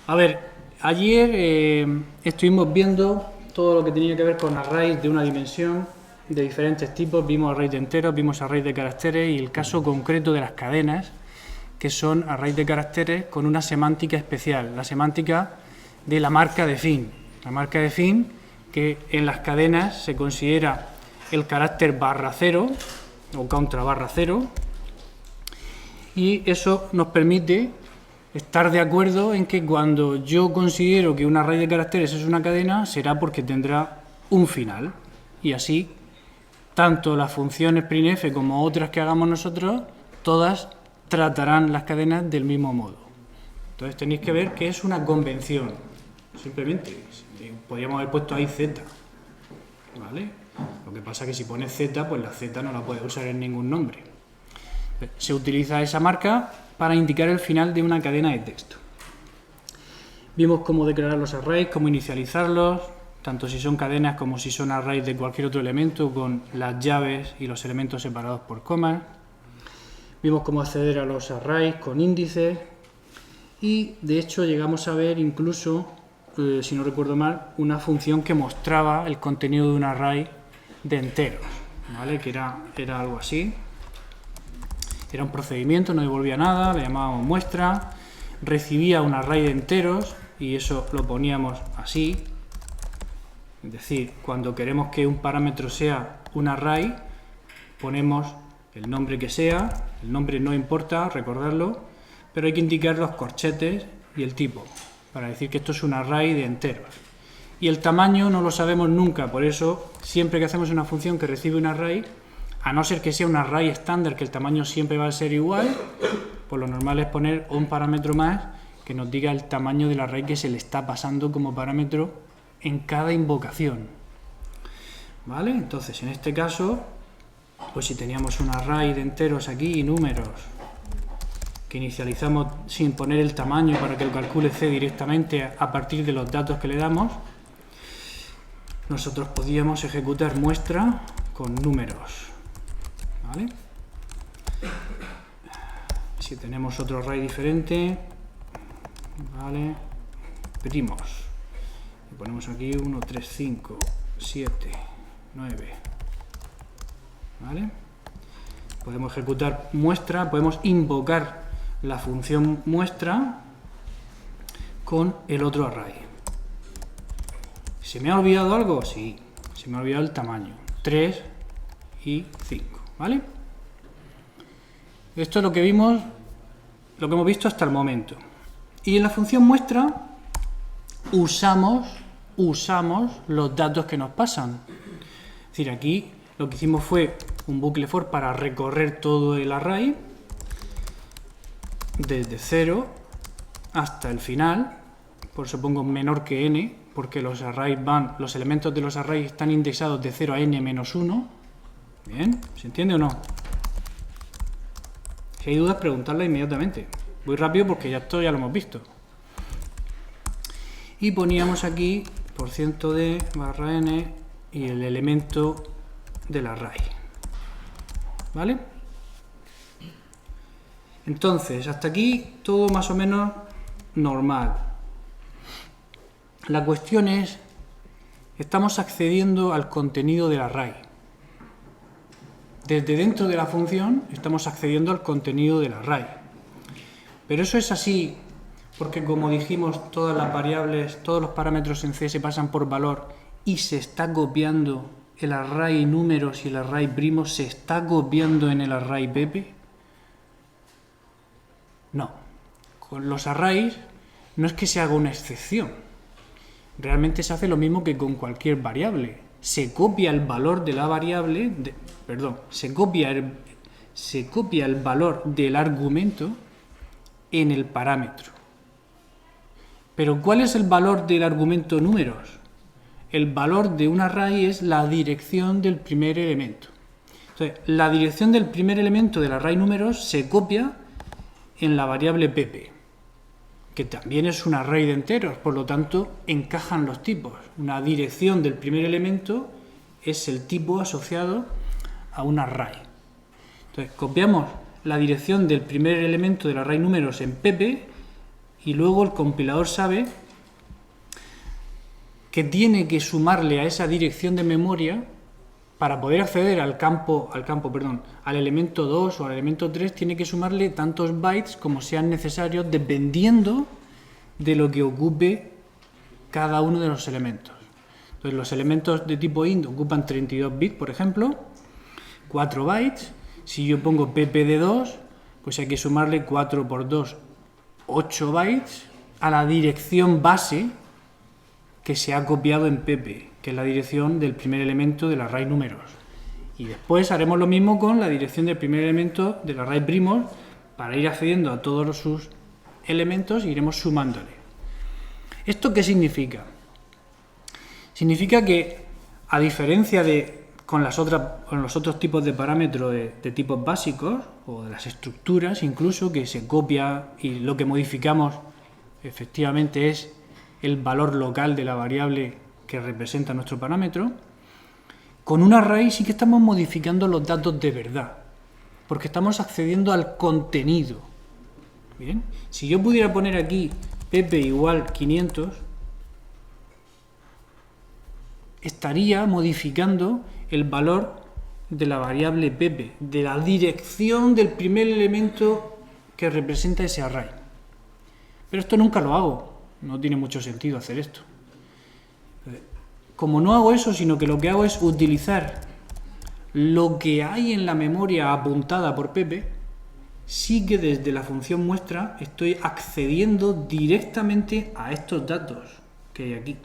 A ver, ayer estuvimos viendo todo lo que tenía que ver con arrays de una dimensión de diferentes tipos. Vimos arrays de enteros, vimos arrays de caracteres y el caso concreto de las cadenas, que son arrays de caracteres con una semántica especial, la semántica de la marca de fin. La marca de fin que en las cadenas se considera el carácter barra cero o contra barra cero, y eso nos permite estar de acuerdo en que cuando yo considero que un array de caracteres es una cadena, será porque tendrá un final. Y así, tanto las funciones printf como otras que hagamos nosotros, todas tratarán las cadenas del mismo modo. Entonces tenéis que ver que es una convención. Simplemente, podríamos haber puesto ahí z, ¿vale? Lo que pasa es que si pones z, pues la z no la puedes usar en ningún nombre. Se utiliza esa marca para indicar el final de una cadena de texto. Vimos cómo declarar los arrays, cómo inicializarlos, tanto si son cadenas como si son arrays de cualquier otro elemento, con las llaves y los elementos separados por comas. Vimos cómo acceder a los arrays con índices y, de hecho, llegamos a ver incluso, si no recuerdo mal, una función que mostraba el contenido de un array de enteros, ¿vale? Que era algo así. Era un procedimiento, no devolvía nada, le llamábamos muestra, recibía un array de enteros y eso lo poníamos así. Es decir, cuando queremos que un parámetro sea un array, ponemos el nombre que sea, el nombre no importa, recordarlo, pero hay que indicar los corchetes y el tipo, para decir que esto es un array de enteros. Y el tamaño no lo sabemos nunca, por eso siempre que hacemos una función que recibe un array, a no ser que sea un array estándar, que el tamaño siempre va a ser igual, pues lo normal es poner un parámetro más que nos diga el tamaño del array que se le está pasando como parámetro en cada invocación. ¿Vale? Entonces, en este caso, pues si teníamos un array de enteros aquí y números, que inicializamos sin poner el tamaño para que lo calcule C directamente a partir de los datos que le damos, nosotros podíamos ejecutar muestra con números. ¿Vale? Si tenemos otro array diferente, ¿vale? Primos. Y ponemos aquí 1, 3, 5, 7, 9. ¿Vale? Podemos ejecutar muestra, podemos invocar la función muestra con el otro array. ¿Se me ha olvidado algo? Sí, se me ha olvidado el tamaño. 3 y 5. ¿Vale? Esto es lo que vimos, lo que hemos visto hasta el momento. Y en la función muestra usamos los datos que nos pasan. Es decir, aquí lo que hicimos fue un bucle for para recorrer todo el array desde 0 hasta el final. Por eso pongo menor que n, porque los elementos de los arrays están indexados de 0 a n menos 1. Bien, ¿se entiende o no? Si hay dudas, preguntarla inmediatamente. Voy rápido porque esto ya lo hemos visto. Y poníamos aquí %d barra n y el elemento del array. ¿Vale? Entonces, hasta aquí todo más o menos normal. La cuestión es, estamos accediendo al contenido del array. Desde dentro de la función estamos accediendo al contenido del array. Pero eso es así porque, como dijimos, todas las variables, todos los parámetros en C se pasan por valor y se está copiando el array números y el array primos, se está copiando en el array Pepe. No. Con los arrays no es que se haga una excepción. Realmente se hace lo mismo que con cualquier variable. Se copia el valor de la variable, se copia el valor del argumento en el parámetro. Pero ¿cuál es el valor del argumento números? El valor de un array es la dirección del primer elemento. Entonces, la dirección del primer elemento del array números se copia en la variable Pepe, que también es un array de enteros, por lo tanto encajan los tipos. Una dirección del primer elemento es el tipo asociado a un array. Entonces copiamos la dirección del primer elemento del array números en Pepe y luego el compilador sabe que tiene que sumarle a esa dirección de memoria para poder acceder al elemento 2 o al elemento 3, tiene que sumarle tantos bytes como sean necesarios dependiendo de lo que ocupe cada uno de los elementos. Entonces, los elementos de tipo int ocupan 32 bits, por ejemplo, 4 bytes. Si yo pongo ppd2, pues hay que sumarle 4 por 2, 8 bytes a la dirección base que se ha copiado en pp, que es la dirección del primer elemento del array números. Y después haremos lo mismo con la dirección del primer elemento del array primos para ir accediendo a todos sus elementos e iremos sumándole. ¿Esto qué significa? Significa que, a diferencia de con los otros tipos de parámetros de tipos básicos, o de las estructuras incluso, que se copia y lo que modificamos efectivamente es el valor local de la variable que representa nuestro parámetro, con un array sí que estamos modificando los datos de verdad, porque estamos accediendo al contenido. Bien, si yo pudiera poner aquí pp igual 500, estaría modificando el valor de la variable pp, de la dirección del primer elemento que representa ese array. Pero esto nunca lo hago, no tiene mucho sentido hacer esto. Como no hago eso, sino que lo que hago es utilizar lo que hay en la memoria apuntada por pp, sí que desde la función muestra estoy accediendo directamente a estos datos que hay aquí.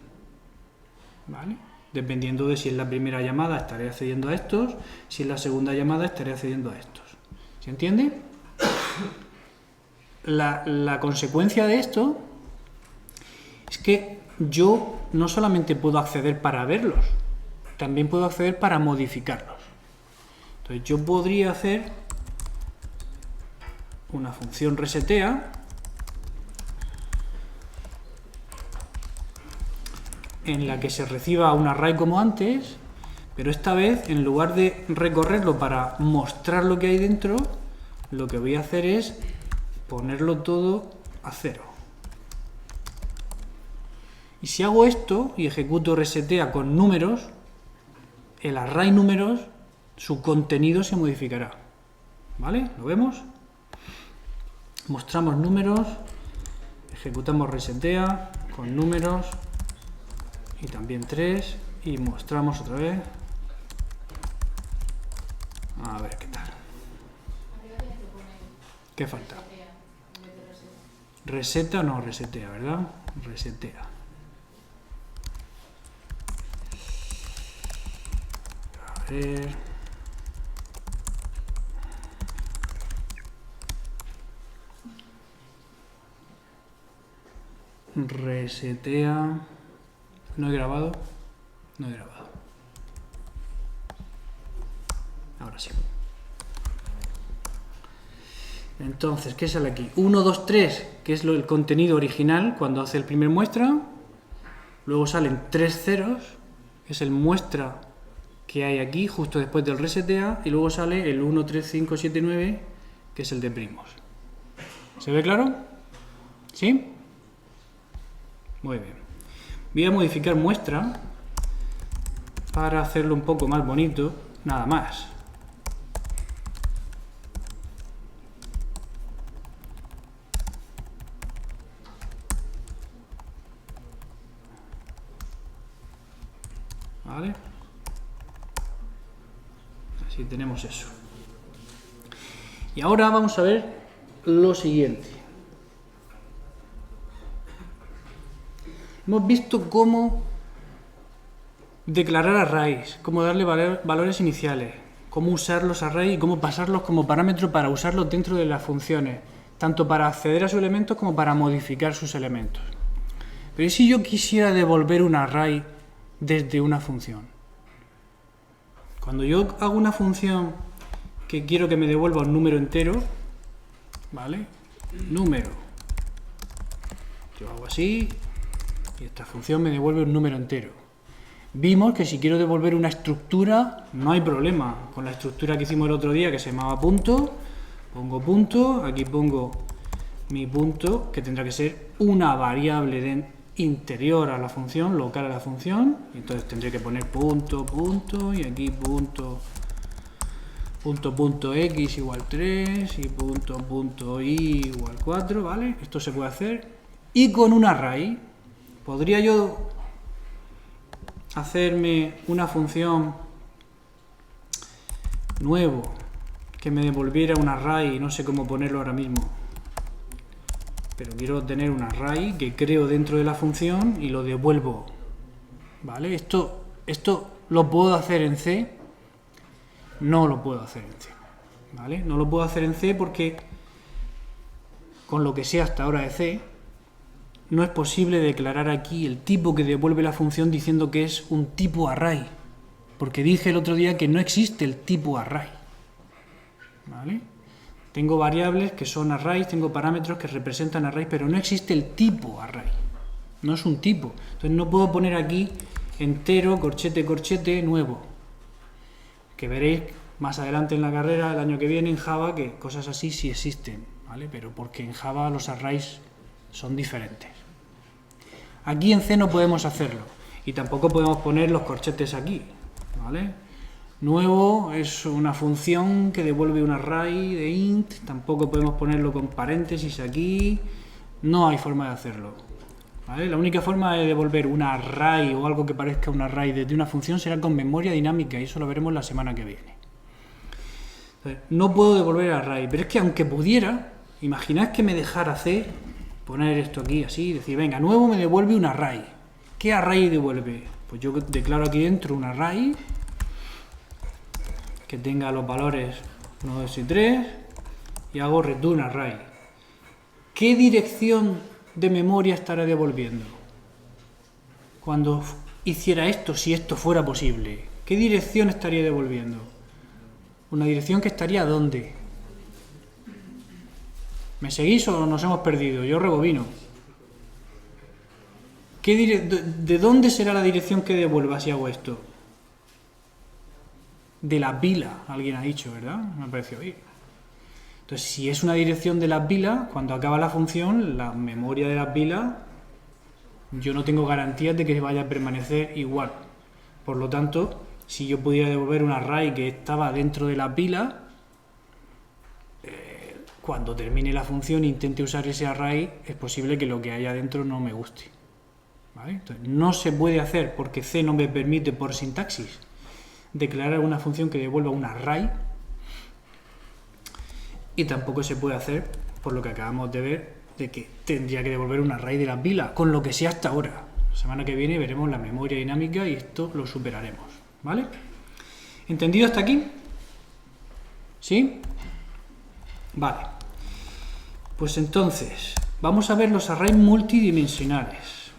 ¿Vale? Dependiendo de si es la primera llamada estaré accediendo a estos, si es la segunda llamada estaré accediendo a estos. ¿Se entiende? La consecuencia de esto es que yo no solamente puedo acceder para verlos, también puedo acceder para modificarlos. Entonces yo podría hacer una función resetea en la que se reciba un array como antes, pero esta vez, en lugar de recorrerlo para mostrar lo que hay dentro, lo que voy a hacer es ponerlo todo a 0. Y si hago esto y ejecuto resetea con números, el array números, su contenido se modificará. ¿Vale? ¿Lo vemos? Mostramos números, ejecutamos resetea con números, y también 3, y mostramos otra vez. A ver qué tal. ¿Qué falta? Reseta no resetea, ¿verdad? Resetea. A ver. Resetea. ¿No he grabado? No he grabado. Ahora sí. Entonces, ¿qué sale aquí? 1, 2, 3, que es el contenido original cuando hace el primer muestra. Luego salen 3 ceros, que es el muestra que hay aquí, justo después del resetea. Y luego sale el 1, 3, 5, 7, 9, que es el de primos. ¿Se ve claro? ¿Sí? Muy bien. Voy a modificar muestra para hacerlo un poco más bonito, nada más. ¿Vale? Así tenemos eso. Y ahora vamos a ver lo siguiente. Hemos visto cómo declarar arrays, cómo darle valores iniciales, cómo usar los arrays y cómo pasarlos como parámetro para usarlos dentro de las funciones, tanto para acceder a sus elementos como para modificar sus elementos. Pero ¿y si yo quisiera devolver un array desde una función? Cuando yo hago una función que quiero que me devuelva un número entero, ¿vale? Número. Yo hago así y esta función me devuelve un número entero. Vimos que si quiero devolver una estructura, no hay problema. Con la estructura que hicimos el otro día, que se llamaba punto, pongo punto, aquí pongo mi punto, que tendrá que ser una variable interior a la función, local a la función. Entonces tendré que poner punto, punto, y aquí punto, punto x igual 3 y punto y igual 4, ¿vale? Esto se puede hacer. Y con un array, podría yo hacerme una función nuevo que me devolviera un array, no sé cómo ponerlo ahora mismo, pero quiero tener un array que creo dentro de la función y lo devuelvo, ¿vale? Esto lo puedo hacer en C, no lo puedo hacer en C, ¿vale? No lo puedo hacer en C porque con lo que sé hasta ahora de C, no es posible declarar aquí el tipo que devuelve la función diciendo que es un tipo array, porque dije el otro día que no existe el tipo array, ¿vale? Tengo variables que son arrays, tengo parámetros que representan arrays, pero no existe el tipo array, no es un tipo. Entonces no puedo poner aquí entero, corchete, corchete, nuevo, que veréis más adelante en la carrera, el año que viene en Java, que cosas así sí existen, ¿vale? Pero porque en Java los arrays son diferentes. Aquí en C no podemos hacerlo, y tampoco podemos poner los corchetes aquí, ¿vale? Nuevo es una función que devuelve un array de int, tampoco podemos ponerlo con paréntesis aquí, no hay forma de hacerlo, ¿vale? La única forma de devolver un array o algo que parezca un array desde una función será con memoria dinámica, y eso lo veremos la semana que viene. Entonces, no puedo devolver array, pero es que aunque pudiera, imaginad que me dejara C, poner esto aquí así, decir, venga, nuevo me devuelve un array. ¿Qué array devuelve? Pues yo declaro aquí dentro un array que tenga los valores 1, 2 y 3 y hago return array. ¿Qué dirección de memoria estará devolviendo cuando hiciera esto, si esto fuera posible? ¿Qué dirección estaría devolviendo? Una dirección que estaría ¿dónde? ¿Me seguís o nos hemos perdido? Yo rebobino. ¿De dónde será la dirección que devuelva si hago esto? De la pila, alguien ha dicho, ¿verdad? Me ha parecido oír. Entonces, si es una dirección de la pila, cuando acaba la función, la memoria de la pila, yo no tengo garantías de que vaya a permanecer igual. Por lo tanto, si yo pudiera devolver un array que estaba dentro de la pila, cuando termine la función e intente usar ese array, es posible que lo que haya dentro no me guste, ¿vale? Entonces, no se puede hacer porque C no me permite por sintaxis declarar una función que devuelva un array, y tampoco se puede hacer por lo que acabamos de ver de que tendría que devolver un array de la pila, con lo que sea hasta ahora. La semana que viene veremos la memoria dinámica y esto lo superaremos, ¿vale? ¿Entendido hasta aquí? ¿Sí? Vale. Pues entonces, vamos a ver los arrays multidimensionales.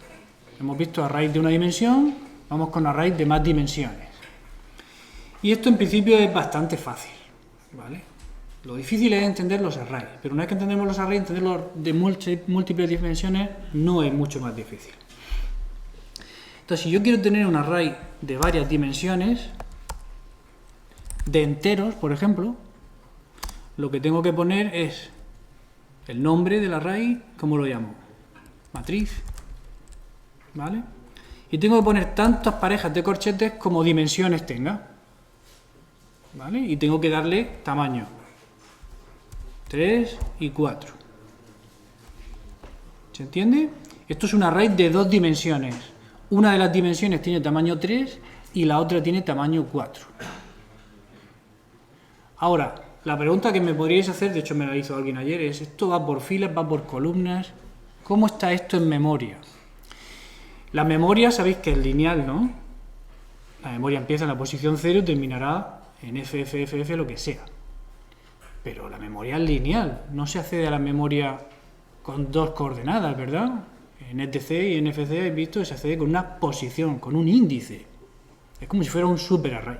Hemos visto arrays de una dimensión, vamos con arrays de más dimensiones. Y esto en principio es bastante fácil, ¿vale? Lo difícil es entender los arrays, pero una vez que entendemos los arrays, entenderlos de múltiples dimensiones no es mucho más difícil. Entonces, si yo quiero tener un array de varias dimensiones, de enteros, por ejemplo, lo que tengo que poner es el nombre del array, ¿cómo lo llamo? Matriz, ¿vale? Y tengo que poner tantas parejas de corchetes como dimensiones tenga, ¿vale? Y tengo que darle tamaño 3 y 4. ¿Se entiende? Esto es un array de dos dimensiones. Una de las dimensiones tiene tamaño 3 y la otra tiene tamaño 4. Ahora, la pregunta que me podríais hacer, de hecho me la hizo alguien ayer, es: ¿esto va por filas, va por columnas? ¿Cómo está esto en memoria? La memoria sabéis que es lineal, ¿no? La memoria empieza en la posición 0 y terminará en FFFF, lo que sea. Pero la memoria es lineal, no se accede a la memoria con dos coordenadas, ¿verdad? En etc y en NFC habéis visto que se accede con una posición, con un índice. Es como si fuera un superarray.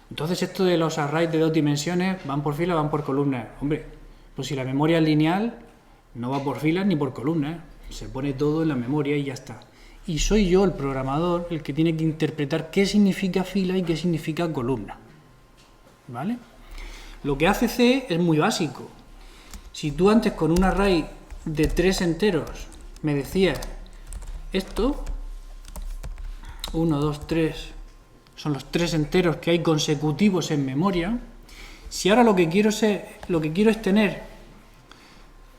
Entonces, esto de los arrays de dos dimensiones, ¿van por filas o van por columnas? Hombre, pues si la memoria es lineal, no va por filas ni por columnas. Se pone todo en la memoria y ya está. Y soy yo, el programador, el que tiene que interpretar qué significa fila y qué significa columna, ¿vale? Lo que hace C es muy básico. Si tú antes con un array de 3 enteros me decías esto, 1, 2, 3, son los 3 enteros que hay consecutivos en memoria. Si ahora lo que quiero es tener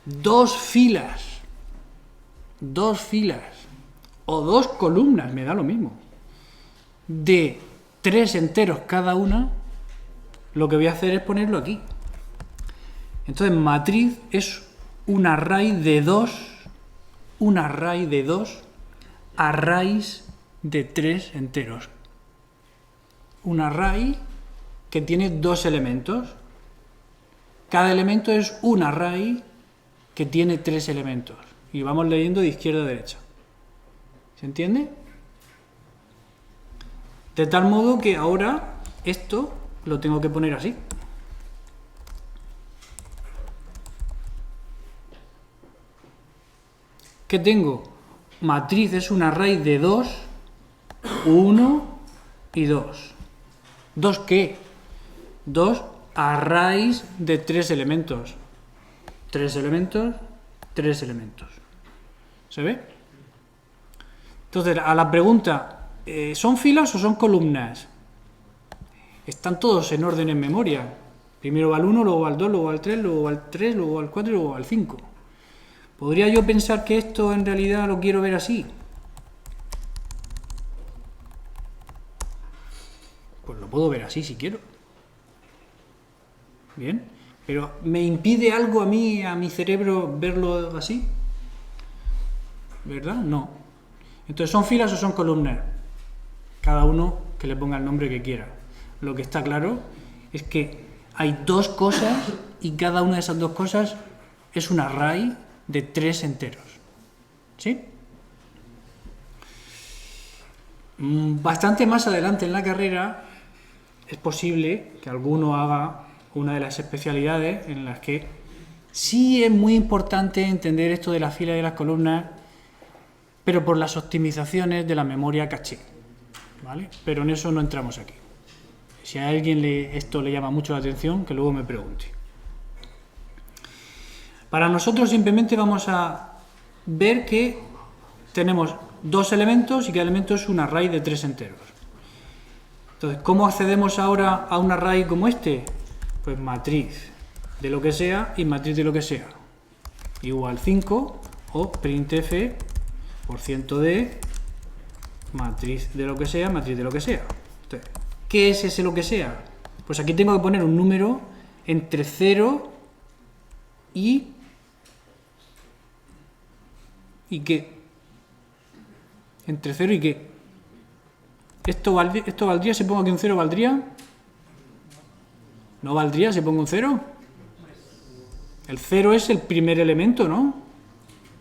dos filas o dos columnas, me da lo mismo, de 3 enteros cada una, lo que voy a hacer es ponerlo aquí. Entonces, matriz es un array de dos arrays de 3 enteros. Un array que tiene 2 elementos. Cada elemento es un array que tiene 3 elementos. Y vamos leyendo de izquierda a derecha. ¿Se entiende? De tal modo que ahora esto lo tengo que poner así. ¿Qué tengo? Matriz es un array de 2, 1 y 2. ¿2 qué? 2 arrays de 3 elementos. 3 elementos, 3 elementos. ¿Se ve? Entonces, a la pregunta, ¿son filas o son columnas? Están todos en orden en memoria. Primero va al 1, luego va al 2, luego va al 3, luego va al 3, luego va al 4 y luego va al 5. ¿Podría yo pensar que esto en realidad lo quiero ver así? Pues lo puedo ver así si quiero. Bien, pero ¿me impide algo a mí, a mi cerebro, verlo así? ¿Verdad? No. Entonces, ¿son filas o son columnas? Cada uno que le ponga el nombre que quiera. Lo que está claro es que hay dos cosas y cada una de esas dos cosas es un array de 3 enteros. ¿Sí? Bastante más adelante en la carrera es posible que alguno haga una de las especialidades en las que sí es muy importante entender esto de las filas y de las columnas, pero por las optimizaciones de la memoria caché, ¿vale? Pero en eso no entramos aquí. Si a alguien esto le llama mucho la atención, que luego me pregunte. Para nosotros simplemente vamos a ver que tenemos dos elementos y cada elemento es un array de 3 enteros. Entonces, ¿cómo accedemos ahora a un array como este? Pues matriz de lo que sea y matriz de lo que sea. Igual 5 o printf %d matriz de lo que sea, matriz de lo que sea. Entonces, ¿qué es ese lo que sea? Pues aquí tengo que poner un número entre 0 y qué. Entre 0 y qué. ¿Esto valdría si pongo aquí un 0? ¿Valdría? ¿No valdría si pongo un 0? El 0 es el primer elemento, ¿no?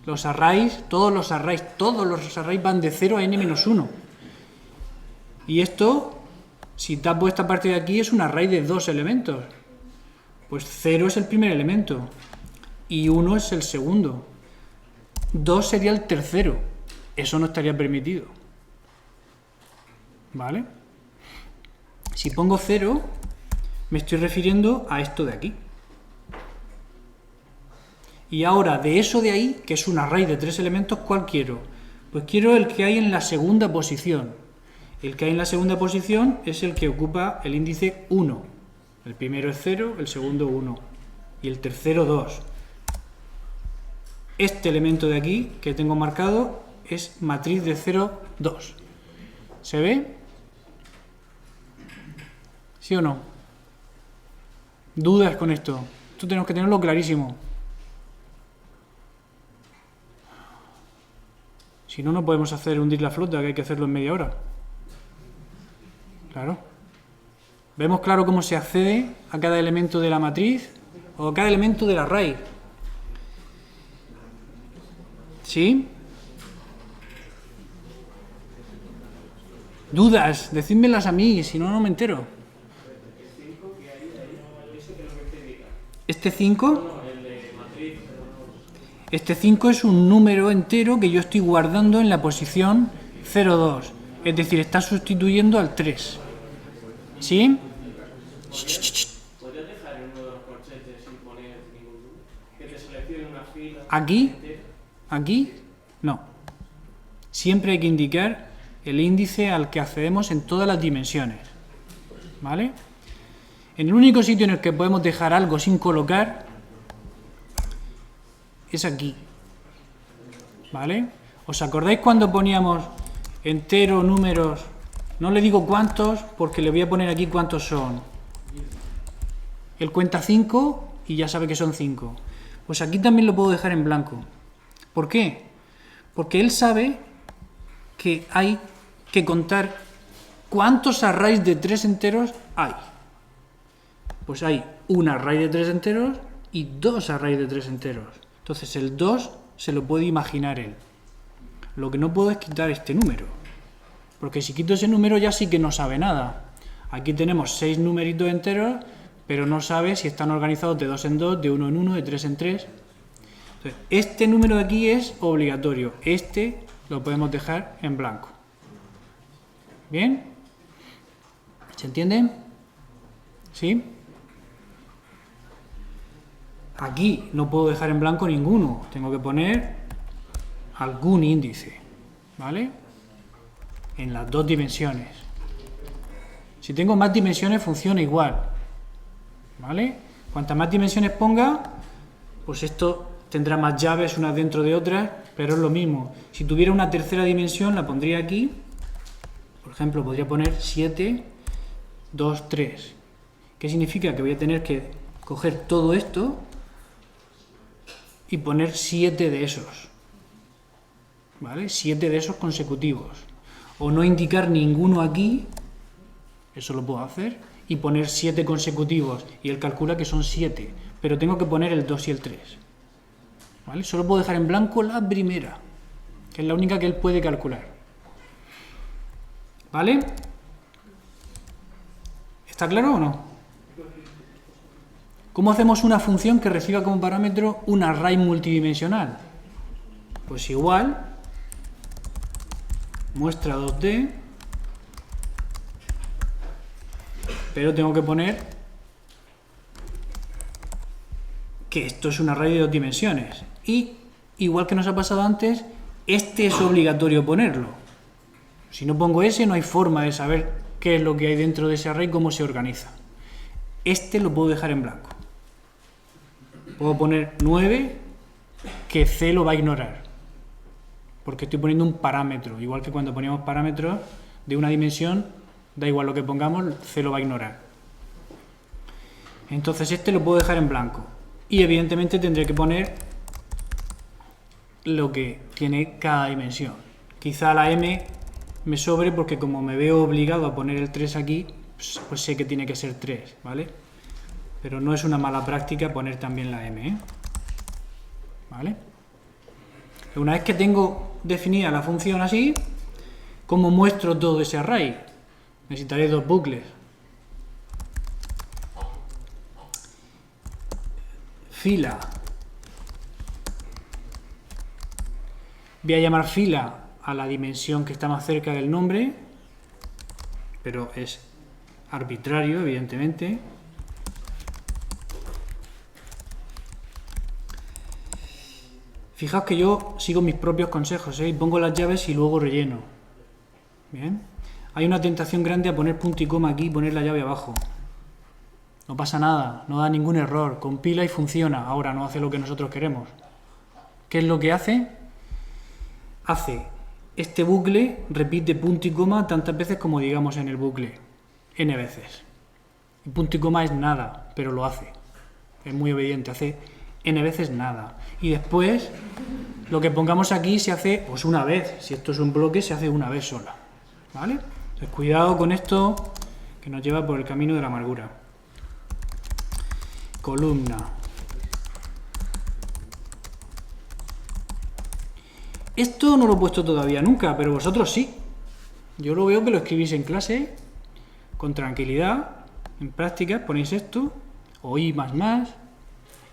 Los arrays, todos los arrays van de 0 a n-1. Y esto, si tapo esta parte de aquí, es un array de 2 elementos. Pues 0 es el primer elemento y 1 es el segundo. 2 sería el tercero. Eso no estaría permitido. ¿Vale? Si pongo 0, me estoy refiriendo a esto de aquí. Y ahora, de eso de ahí, que es un array de 3 elementos, ¿cuál quiero? Pues quiero el que hay en la segunda posición. El que hay en la segunda posición es el que ocupa el índice 1. El primero es 0, el segundo 1 y el tercero 2. Este elemento de aquí, que tengo marcado, es matriz de 0, 2. ¿Se ve? ¿Sí o no? ¿Dudas con esto? Esto tenemos que tenerlo clarísimo. Si no, no podemos hacer hundir la flota, que hay que hacerlo en media hora. Claro. ¿Vemos claro cómo se accede a cada elemento de la matriz o a cada elemento del array? ¿Sí? ¿Dudas? Decídmelas a mí, si no, no me entero. ¿Este 5? Este 5 es un número entero que yo estoy guardando en la posición 0,2. Es decir, está sustituyendo al 3. ¿Sí? ¿Podrías dejar uno de los corchetes sin poner ningún número? Aquí, no. Siempre hay que indicar el índice al que accedemos en todas las dimensiones, ¿vale? En el único sitio en el que podemos dejar algo sin colocar es aquí, ¿vale? ¿Os acordáis cuando poníamos entero, números? No le digo cuántos porque le voy a poner aquí cuántos son. Él cuenta 5 y ya sabe que son 5. Pues aquí también lo puedo dejar en blanco. ¿Por qué? Porque él sabe que hay que contar cuántos arrays de 3 enteros hay. Pues hay un array de 3 enteros y 2 arrays de 3 enteros. Entonces el 2 se lo puede imaginar él. Lo que no puedo es quitar este número, porque si quito ese número ya sí que no sabe nada. Aquí tenemos 6 numeritos enteros, pero no sabe si están organizados de 2 en 2, de 1 en 1, de 3 en 3. Entonces, este número de aquí es obligatorio. Este lo podemos dejar en blanco. ¿Bien? ¿Se entiende? ¿Sí? Aquí no puedo dejar en blanco ninguno. Tengo que poner algún índice, ¿vale? En las dos dimensiones. Si tengo más dimensiones funciona igual, ¿vale? Cuantas más dimensiones ponga, pues esto tendrá más llaves unas dentro de otras, pero es lo mismo. Si tuviera una tercera dimensión la pondría aquí. Por ejemplo, podría poner 7, 2, 3. ¿Qué significa? Que voy a tener que coger todo esto y poner 7 de esos, ¿vale? 7 de esos consecutivos. O no indicar ninguno aquí, eso lo puedo hacer, y poner 7 consecutivos. Y él calcula que son 7, pero tengo que poner el 2 y el 3. ¿Vale? Solo puedo dejar en blanco la primera, que es la única que él puede calcular. ¿Vale? ¿Está claro o no? ¿Cómo hacemos una función que reciba como parámetro un array multidimensional? Pues igual, muestra 2D, pero tengo que poner que esto es un array de 2 dimensiones. Y, igual que nos ha pasado antes, este es obligatorio ponerlo. Si no pongo ese, no hay forma de saber qué es lo que hay dentro de ese array, cómo se organiza. Este lo puedo dejar en blanco. Puedo poner 9, que C lo va a ignorar, porque estoy poniendo un parámetro. Igual que cuando poníamos parámetros de una dimensión, da igual lo que pongamos, C lo va a ignorar. Entonces este lo puedo dejar en blanco. Y evidentemente tendré que poner lo que tiene cada dimensión. Quizá la M me sobre porque como me veo obligado a poner el 3 aquí, pues sé que tiene que ser 3, ¿vale? Pero no es una mala práctica poner también la M, ¿eh? ¿Vale? Una vez que tengo definida la función así, ¿cómo muestro todo ese array? Necesitaré 2 bucles. Fila. Voy a llamar fila a la dimensión que está más cerca del nombre, pero es arbitrario, evidentemente. Fijaos que yo sigo mis propios consejos, ¿eh? Y pongo las llaves y luego relleno. Bien. Hay una tentación grande a poner punto y coma aquí y poner la llave abajo. No pasa nada, no da ningún error, compila y funciona. Ahora no hace lo que nosotros queremos. ¿Qué es lo que hace? Hace este bucle, repite punto y coma tantas veces como digamos en el bucle, n veces. Y punto y coma es nada, pero lo hace. Es muy obediente, hace n veces nada. Y después, lo que pongamos aquí se hace pues una vez. Si esto es un bloque, se hace una vez sola. ¿Vale? Entonces, cuidado con esto que nos lleva por el camino de la amargura. Columna. Esto no lo he puesto todavía nunca, pero vosotros sí. Yo lo veo que lo escribís en clase, con tranquilidad, en prácticas, ponéis esto, o I++.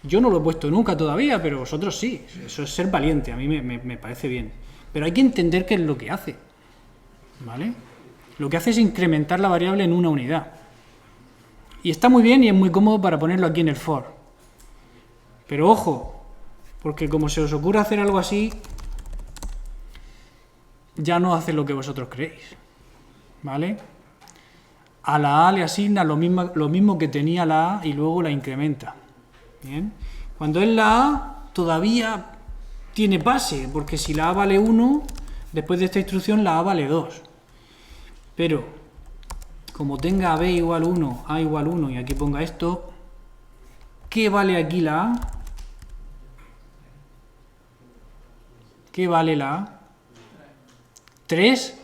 Yo no lo he puesto nunca todavía, pero vosotros sí. Eso es ser valiente, a mí me parece bien. Pero hay que entender qué es lo que hace, ¿vale? Lo que hace es incrementar la variable en una unidad. Y está muy bien y es muy cómodo para ponerlo aquí en el for. Pero ojo, Porque como se os ocurra hacer algo así, ya no hace lo que vosotros creéis, ¿vale? A la A le asigna lo mismo que tenía la A y luego la incrementa. ¿Bien? Cuando es la A, todavía tiene pase, porque si la A vale 1, después de esta instrucción la A vale 2. Pero, como tenga B igual 1, A igual 1 y aquí ponga esto, ¿qué vale aquí la A? ¿Qué vale la A? ¿3?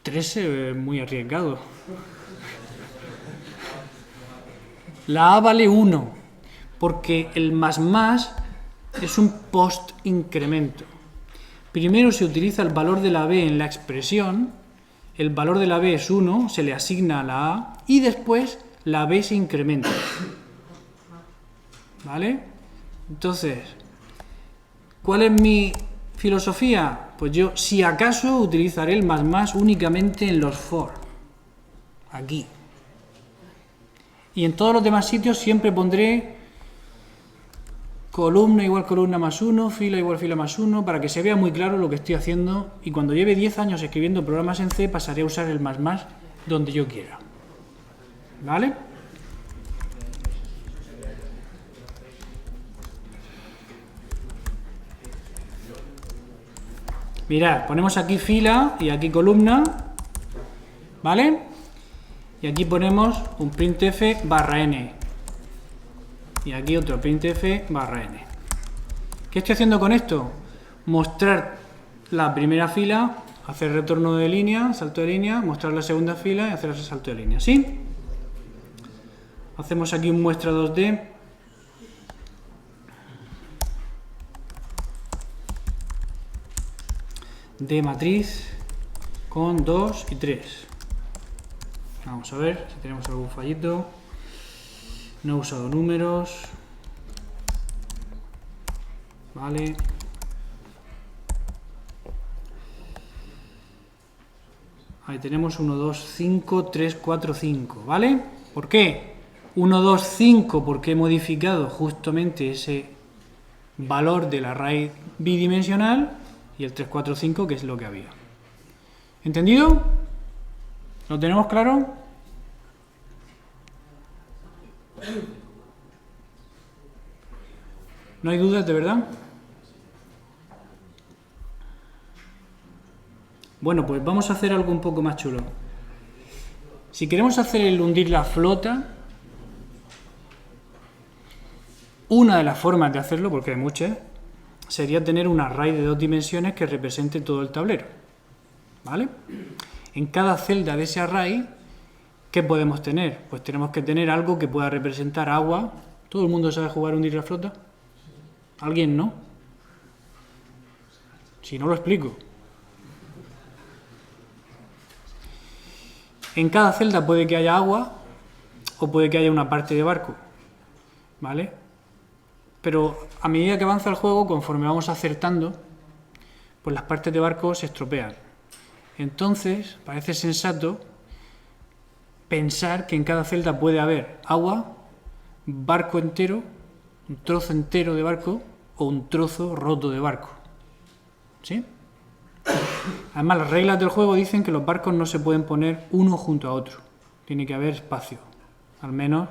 3 es muy arriesgado. La A vale 1, porque el más es un post-incremento. Primero se utiliza el valor de la B en la expresión, el valor de la B es 1, se le asigna a la A, y después la B se incrementa. ¿Vale? Entonces, ¿cuál es mi filosofía? Pues yo, si acaso, utilizaré el más únicamente en los for. Aquí. Y en todos los demás sitios siempre pondré columna igual columna más 1, fila igual fila más 1, para que se vea muy claro lo que estoy haciendo. Y cuando lleve 10 años escribiendo programas en C, pasaré a usar el más donde yo quiera. ¿Vale? Mirad, ponemos aquí fila y aquí columna, ¿vale? Y aquí ponemos un printf barra n. Y aquí otro printf barra n. ¿Qué estoy haciendo con esto? Mostrar la primera fila, hacer retorno de línea, salto de línea, mostrar la segunda fila y hacer ese salto de línea. ¿Sí? Hacemos aquí un muestra 2D. De matriz con 2 y 3. Vamos a ver si tenemos algún fallito. No he usado números. Vale. Ahí tenemos 1, 2, 5, 3, 4, 5. ¿Vale? ¿Por qué? 1, 2, 5 porque he modificado justamente ese valor de la raíz bidimensional. Y el 3, 4, 5, que es lo que había. ¿Entendido? ¿Lo tenemos claro? ¿No hay dudas, de verdad? Bueno, pues vamos a hacer algo un poco más chulo. Si queremos hacer el hundir la flota, una de las formas de hacerlo, porque hay muchas, sería tener un array de 2 dimensiones que represente todo el tablero. ¿Vale? En cada celda de ese array, ¿qué podemos tener? Pues tenemos que tener algo que pueda representar agua. ¿Todo el mundo sabe jugar hundir la flota? ¿Alguien no? Si no, lo explico. En cada celda puede que haya agua o puede que haya una parte de barco. ¿Vale? Pero a medida que avanza el juego, conforme vamos acertando, pues las partes de barco se estropean. Entonces, parece sensato pensar que en cada celda puede haber agua, barco entero, un trozo entero de barco o un trozo roto de barco. ¿Sí? Además, las reglas del juego dicen que los barcos no se pueden poner uno junto a otro. Tiene que haber espacio, al menos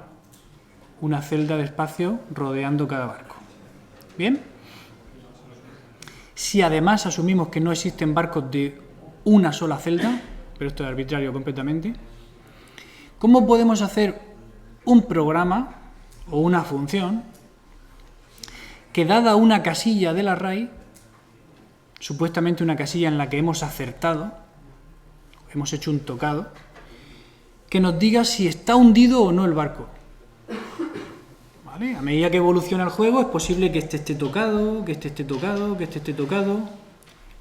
una celda de espacio rodeando cada barco. ¿Bien? Si además asumimos que no existen barcos de una sola celda, pero esto es arbitrario completamente, ¿cómo podemos hacer un programa o una función que, dada una casilla del array, supuestamente una casilla en la que hemos acertado, hemos hecho un tocado, que nos diga si está hundido o no el barco? ¿Vale? A medida que evoluciona el juego es posible que este esté tocado, que este esté tocado, que este esté tocado.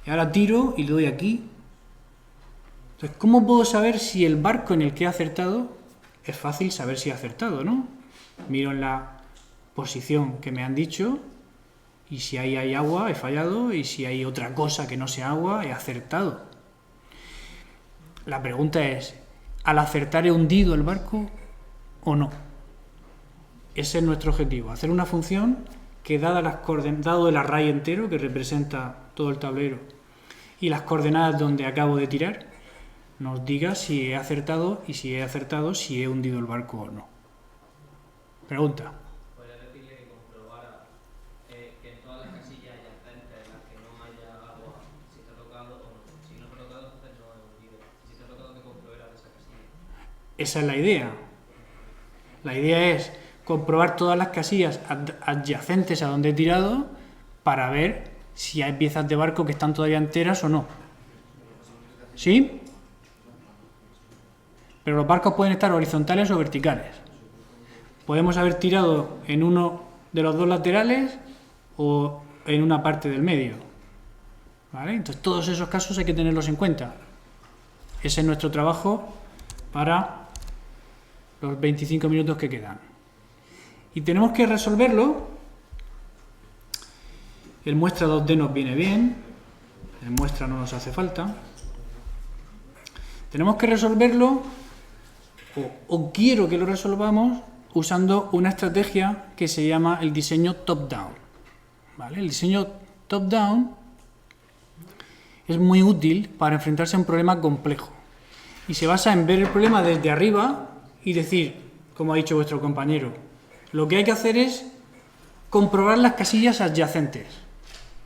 Y ahora tiro y le doy aquí. Entonces, ¿cómo puedo saber si el barco en el que he acertado? Es fácil saber si he acertado, ¿no? Miro en la posición que me han dicho y si ahí hay agua, he fallado, y si hay otra cosa que no sea agua, he acertado. La pregunta es, ¿al acertar he hundido el barco o no? Ese es nuestro objetivo, hacer una función que dado el array entero, que representa todo el tablero, y las coordenadas donde acabo de tirar, nos diga si he acertado y si he acertado, si he hundido el barco o no. Pregunta. ¿Podría decirle que comprobara que en todas las casillas adyacentes en las que no haya agua, si está tocado o no? Si no está tocado, entonces no he hundido. Si está tocado, que comprobara de esa casilla. Esa es la idea. La idea es comprobar todas las casillas adyacentes a donde he tirado para ver si hay piezas de barco que están todavía enteras o no. ¿Sí? Pero los barcos pueden estar horizontales o verticales. Podemos haber tirado en uno de los dos laterales o en una parte del medio. ¿Vale? Entonces todos esos casos hay que tenerlos en cuenta. Ese es nuestro trabajo para los 25 minutos que quedan. Y tenemos que resolverlo. El muestra 2D nos viene bien. El muestra no nos hace falta. Tenemos que resolverlo, o quiero que lo resolvamos, usando una estrategia que se llama el diseño top-down. ¿Vale? El diseño top-down es muy útil para enfrentarse a un problema complejo. Y se basa en ver el problema desde arriba y decir, como ha dicho vuestro compañero, lo que hay que hacer es comprobar las casillas adyacentes.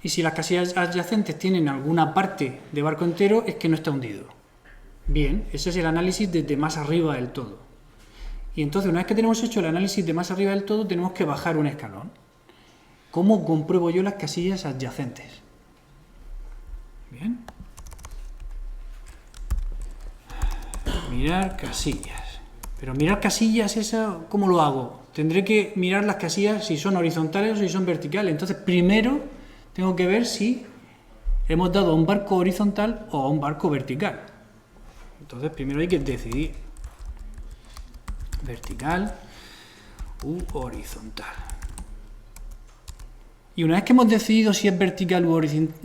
Y si las casillas adyacentes tienen alguna parte de barco entero, es que no está hundido. Bien, ese es el análisis desde más arriba del todo. Y entonces, una vez que tenemos hecho el análisis de más arriba del todo, tenemos que bajar un escalón. ¿Cómo compruebo yo las casillas adyacentes? Bien. Mirar casillas. Pero mirar casillas, ¿cómo lo hago? Tendré que mirar las casillas si son horizontales o si son verticales. Entonces, primero tengo que ver si hemos dado a un barco horizontal o a un barco vertical. Entonces, primero hay que decidir. Vertical u horizontal. Y una vez que hemos decidido si es vertical u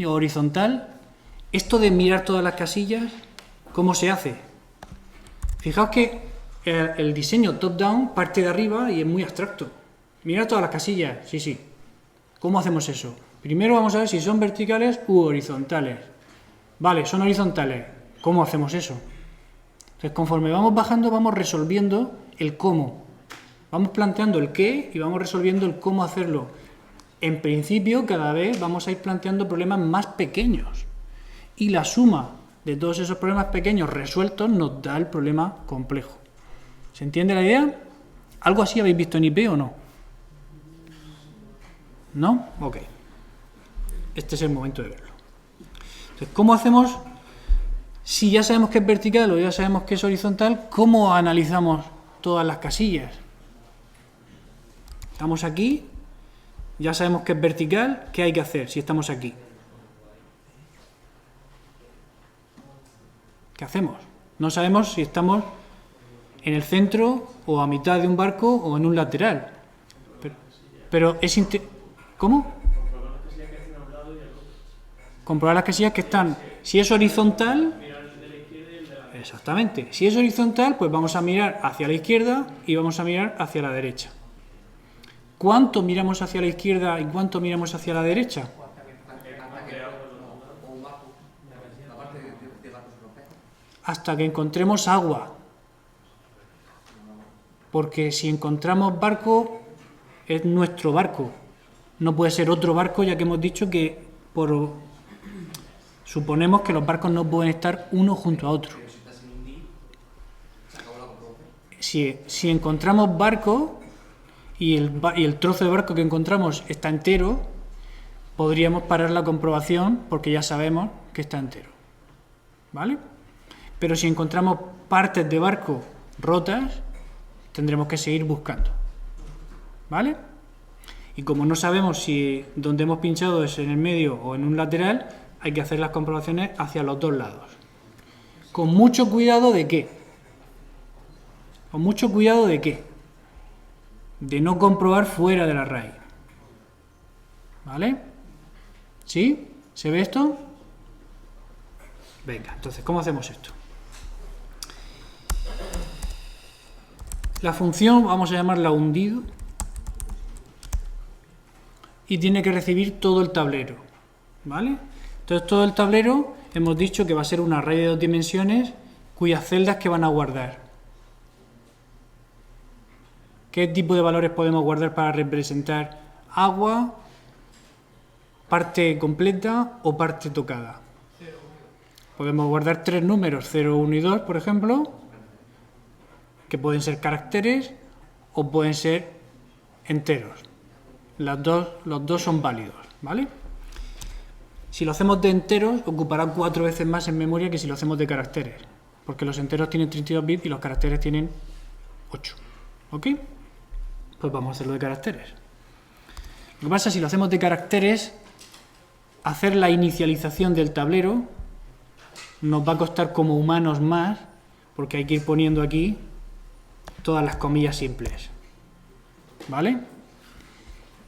horizontal, esto de mirar todas las casillas, ¿cómo se hace? Fijaos que el diseño top-down parte de arriba y es muy abstracto. Mirar todas las casillas, sí. ¿Cómo hacemos eso? Primero vamos a ver si son verticales u horizontales. Vale, son horizontales. ¿Cómo hacemos eso? Entonces, conforme vamos bajando, vamos resolviendo el cómo. Vamos planteando el qué y vamos resolviendo el cómo hacerlo. En principio, cada vez vamos a ir planteando problemas más pequeños. Y la suma de todos esos problemas pequeños resueltos nos da el problema complejo. ¿Se entiende la idea? ¿Algo así habéis visto en IP o no? ¿No? Ok. Este es el momento de verlo. Entonces, ¿cómo hacemos? Si ya sabemos que es vertical o ya sabemos que es horizontal, ¿cómo analizamos todas las casillas? Estamos aquí, ya sabemos que es vertical, ¿qué hay que hacer si estamos aquí? ¿Qué hacemos? No sabemos si estamos en el centro o a mitad de un barco o en un lateral. Pero es... ¿Cómo? Comprobar las casillas que están... Si es horizontal... Exactamente. Si es horizontal, pues vamos a mirar hacia la izquierda y vamos a mirar hacia la derecha. ¿Cuánto miramos hacia la izquierda y cuánto miramos hacia la derecha? Hasta que encontremos agua. Porque si encontramos barco, es nuestro barco. No puede ser otro barco, ya que hemos dicho que suponemos que los barcos no pueden estar uno junto a otro. Si encontramos barco y el trozo de barco que encontramos está entero, podríamos parar la comprobación porque ya sabemos que está entero. ¿Vale? Pero si encontramos partes de barco rotas, tendremos que seguir buscando. ¿Vale? Y como no sabemos si donde hemos pinchado es en el medio o en un lateral, hay que hacer las comprobaciones hacia los dos lados. Con mucho cuidado de qué. Con mucho cuidado de qué. De no comprobar fuera del array. ¿Vale? ¿Sí? ¿Se ve esto? Venga, entonces, ¿cómo hacemos esto? La función, vamos a llamarla hundido, y tiene que recibir todo el tablero, ¿vale? Entonces todo el tablero hemos dicho que va a ser un array de 2 dimensiones cuyas celdas que van a guardar. ¿Qué tipo de valores podemos guardar para representar agua, parte completa o parte tocada? Podemos guardar 3 números, 0, 1 y 2, por ejemplo, que pueden ser caracteres o pueden ser enteros. Los dos son válidos, ¿vale? Si lo hacemos de enteros, ocupará 4 veces más en memoria que si lo hacemos de caracteres, porque los enteros tienen 32 bits y los caracteres tienen 8, ¿ok? Pues vamos a hacerlo de caracteres. Lo que pasa es que si lo hacemos de caracteres, hacer la inicialización del tablero nos va a costar como humanos más, porque hay que ir poniendo aquí todas las comillas simples, ¿vale?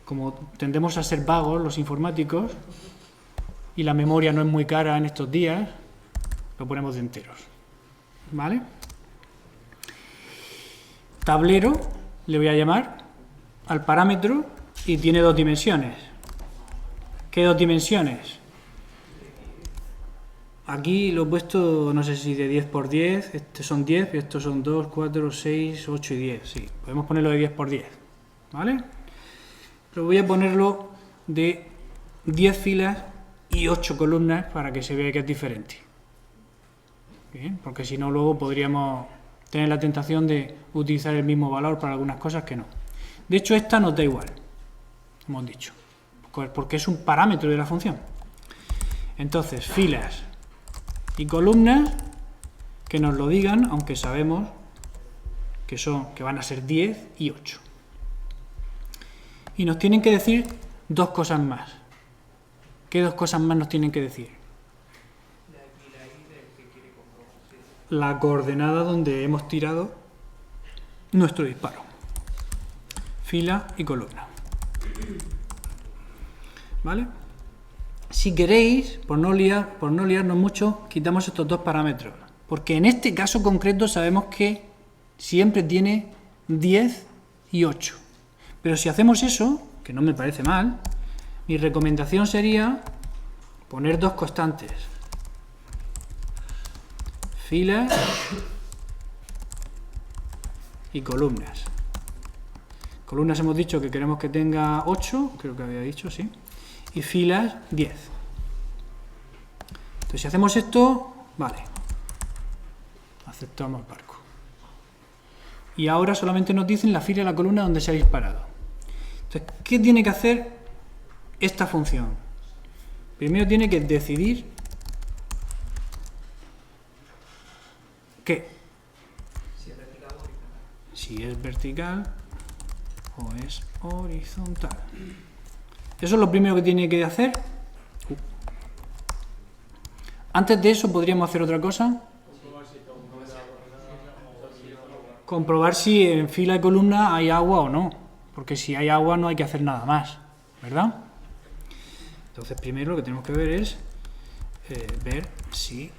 Como tendemos a ser vagos los informáticos y la memoria no es muy cara en estos días, lo ponemos de enteros, ¿vale? Tablero le voy a llamar al parámetro y tiene 2 dimensiones. ¿Qué 2 dimensiones? Aquí lo he puesto, no sé si de 10 por 10, estos son 10, estos son 2, 4, 6, 8 y 10, sí, podemos ponerlo de 10 por 10, ¿vale? Pero voy a ponerlo de 10 filas y 8 columnas para que se vea que es diferente. Bien, porque si no luego podríamos tener la tentación de utilizar el mismo valor para algunas cosas que no. De hecho, esta nos da igual, hemos dicho, porque es un parámetro de la función. Entonces, filas y columnas que nos lo digan, aunque sabemos que van a ser 10 y 8. Y nos tienen que decir 2 cosas más. ¿Qué 2 cosas más nos tienen que decir? La coordenada donde hemos tirado nuestro disparo. Fila y columna. ¿Vale? Si queréis, por no liarnos mucho, quitamos estos 2 parámetros. Porque en este caso concreto sabemos que siempre tiene 10 y 8. Pero si hacemos eso, que no me parece mal, mi recomendación sería poner 2 constantes. Filas y columnas. Columnas hemos dicho que queremos que tenga 8, creo que había dicho, sí. Y filas 10. Entonces si hacemos esto, vale. Aceptamos el barco. Y ahora solamente nos dicen la fila y la columna donde se ha disparado. Entonces, ¿qué tiene que hacer esta función? Primero tiene que decidir ¿qué? Si es vertical o es horizontal. Eso es lo primero que tiene que hacer. Antes de eso podríamos hacer otra cosa. Comprobar si en fila y columna hay agua o no. Porque si hay agua no hay que hacer nada más, ¿verdad? Entonces primero lo que tenemos que ver es ver si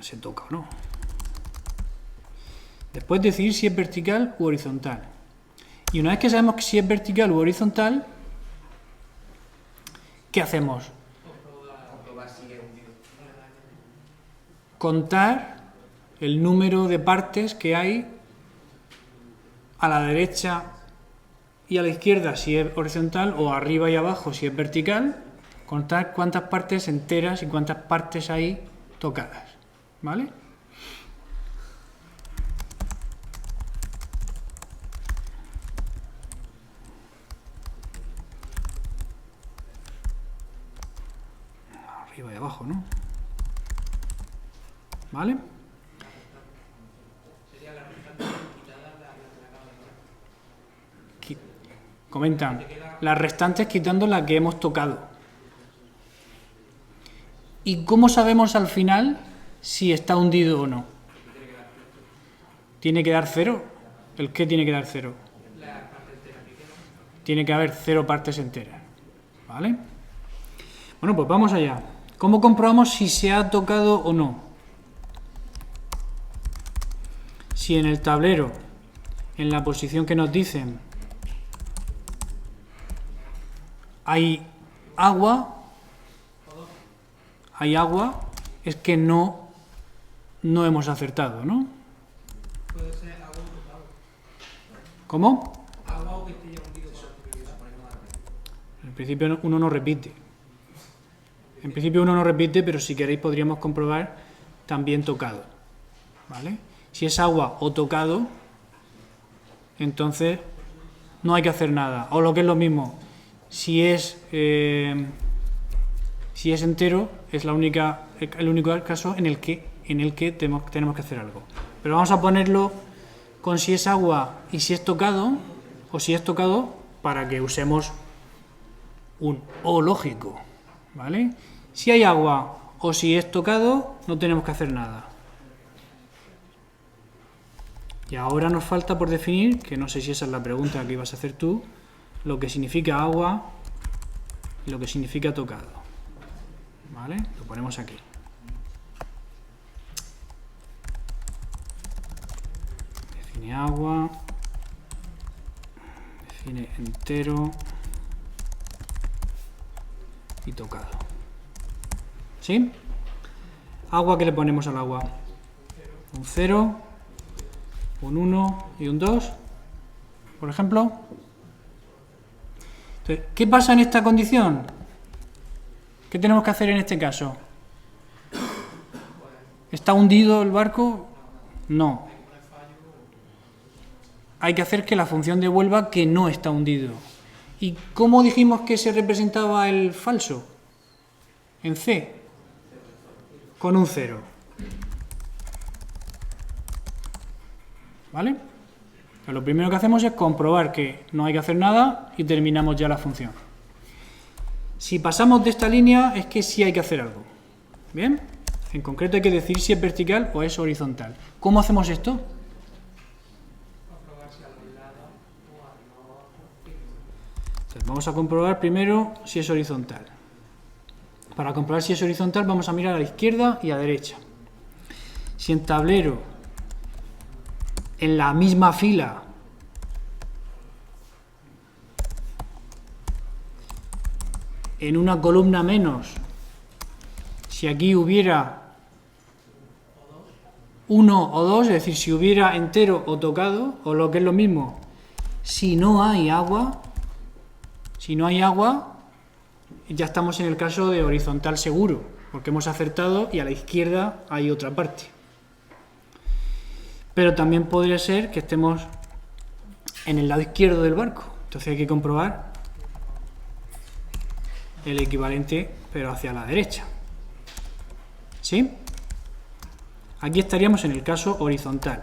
se toca o no. Después decidir si es vertical u horizontal. Y una vez que sabemos si es vertical u horizontal, ¿qué hacemos? Contar el número de partes que hay a la derecha y a la izquierda si es horizontal o arriba y abajo si es vertical, contar cuántas partes enteras y cuántas partes hay tocadas, ¿vale? Arriba y abajo, ¿no? ¿Vale? Comentan, las restantes quitando la que hemos tocado. ¿Y cómo sabemos al final si está hundido o no? ¿Tiene que dar 0? ¿El qué tiene que dar 0? Tiene que haber 0 partes enteras. ¿Vale? Bueno, pues vamos allá. ¿Cómo comprobamos si se ha tocado o no? Si en el tablero, en la posición que nos dicen, hay agua, es que no hemos acertado, ¿no? Puede ser agua o tocado. ¿Cómo? Agua o que esté ya hundido por la actividad. En principio uno no repite. En principio uno no repite, pero si queréis podríamos comprobar también tocado, ¿vale? Si es agua o tocado, entonces no hay que hacer nada. O lo que es lo mismo, si es entero, es el único caso en el que tenemos que hacer algo. Pero vamos a ponerlo con si es agua y si es tocado, o si es tocado, para que usemos un o lógico, ¿vale? Si hay agua o si es tocado, no tenemos que hacer nada. Y ahora nos falta por definir, que no sé si esa es la pregunta que ibas a hacer tú, lo que significa agua y lo que significa tocado. ¿Vale? Lo ponemos aquí. Define agua, define entero y tocado. ¿Sí? Agua, ¿qué le ponemos al agua? Un 0, un 1 y un 2, por ejemplo. Entonces, ¿qué pasa en esta condición? ¿Qué tenemos que hacer en este caso? ¿Está hundido el barco? No. Hay que hacer que la función devuelva que no está hundido. ¿Y cómo dijimos que se representaba el falso? En C. Con un 0. ¿Vale? Pero lo primero que hacemos es comprobar que no hay que hacer nada y terminamos ya la función. Si pasamos de esta línea es que sí hay que hacer algo. ¿Bien? En concreto hay que decir si es vertical o es horizontal. ¿Cómo hacemos esto? Entonces, vamos a comprobar primero si es horizontal. Para comprobar si es horizontal vamos a mirar a la izquierda y a la derecha. Si en tablero, en la misma fila, en una columna menos, si aquí hubiera 1 o 2, es decir, si hubiera entero o tocado, o lo que es lo mismo, si no hay agua, ya estamos en el caso de horizontal seguro, porque hemos acertado y a la izquierda hay otra parte. Pero también podría ser que estemos en el lado izquierdo del barco, entonces hay que comprobar el equivalente, pero hacia la derecha. ¿Sí? Aquí estaríamos en el caso horizontal.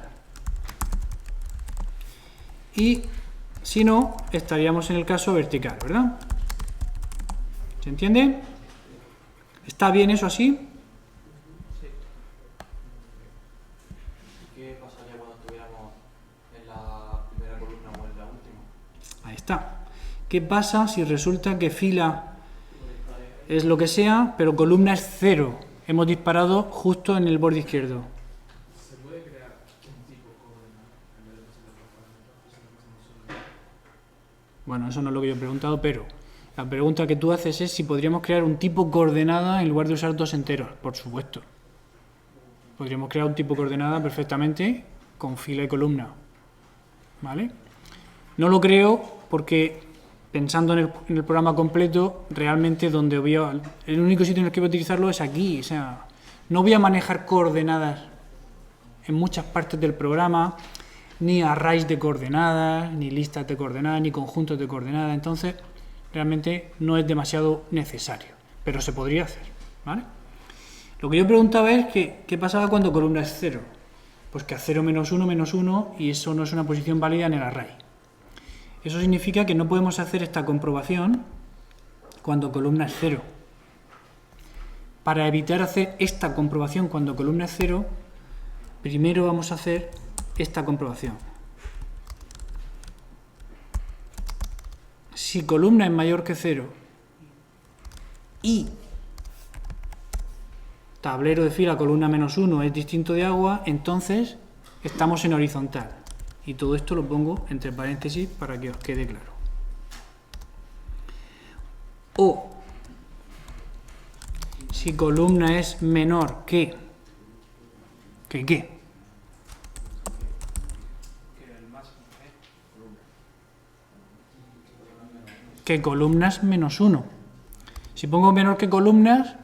Y si no, estaríamos en el caso vertical, ¿verdad? ¿Se entiende? ¿Está bien eso así? Sí. ¿Qué pasaría cuando estuviéramos en la primera columna o en la última? Ahí está. ¿Qué pasa si resulta que fila es lo que sea, pero columna es 0? Hemos disparado justo en el borde izquierdo. ¿Se puede crear un tipo coordenado en vez de pasar por parámetros? Bueno, eso no es lo que yo he preguntado, pero la pregunta que tú haces es si podríamos crear un tipo coordenada en lugar de usar dos enteros. Por supuesto. Podríamos crear un tipo coordenada perfectamente con fila y columna. ¿Vale? No lo creo porque, pensando en el programa completo, realmente el único sitio en el que voy a utilizarlo es aquí. O sea, no voy a manejar coordenadas en muchas partes del programa, ni arrays de coordenadas, ni listas de coordenadas, ni conjuntos de coordenadas. Entonces, realmente no es demasiado necesario, pero se podría hacer, ¿vale? Lo que yo preguntaba es que, ¿qué pasaba cuando columna es 0? Pues que a 0 menos 1 menos 1, y eso no es una posición válida en el array. Eso significa que no podemos hacer esta comprobación cuando columna es 0. Para evitar hacer esta comprobación cuando columna es 0, primero vamos a hacer esta comprobación. Si columna es mayor que 0 y tablero de fila columna menos 1 es distinto de agua, entonces estamos en horizontal. Y todo esto lo pongo entre paréntesis para que os quede claro. o si columna es menor que ¿qué? Que el máximo es columna. Que columnas menos 1. Si pongo menor que columnas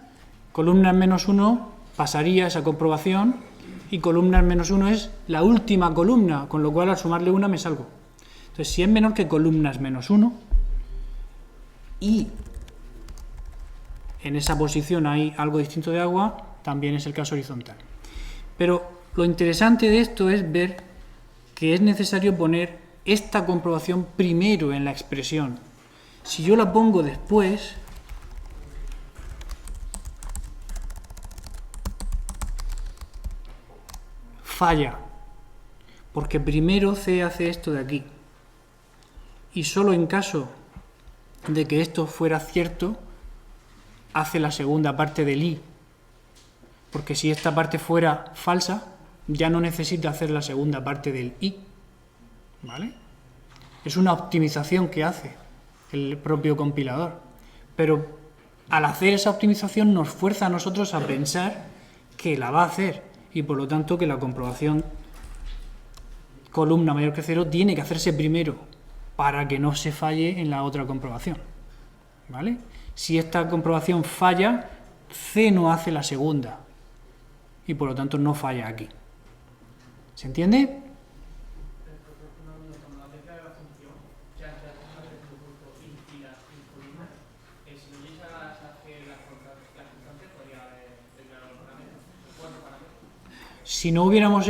menos 1 pasaría esa comprobación y columnas menos 1 es la última columna, con lo cual al sumarle una me salgo. Entonces, si es menor que columnas menos 1 y en esa posición hay algo distinto de agua, también es el caso horizontal. Pero lo interesante de esto es ver que es necesario poner esta comprobación primero en la expresión. Si yo la pongo después, falla, porque primero C hace esto de aquí. Y solo en caso de que esto fuera cierto, hace la segunda parte del I. Porque si esta parte fuera falsa, ya no necesita hacer la segunda parte del I. ¿Vale? Es una optimización que hace el propio compilador. Pero al hacer esa optimización nos fuerza a nosotros a pensar que la va a hacer y por lo tanto que la comprobación columna mayor que 0 tiene que hacerse primero para que no se falle en la otra comprobación. ¿Vale? Si esta comprobación falla, C no hace la segunda y por lo tanto no falla aquí. ¿Se entiende? Si no hubiéramos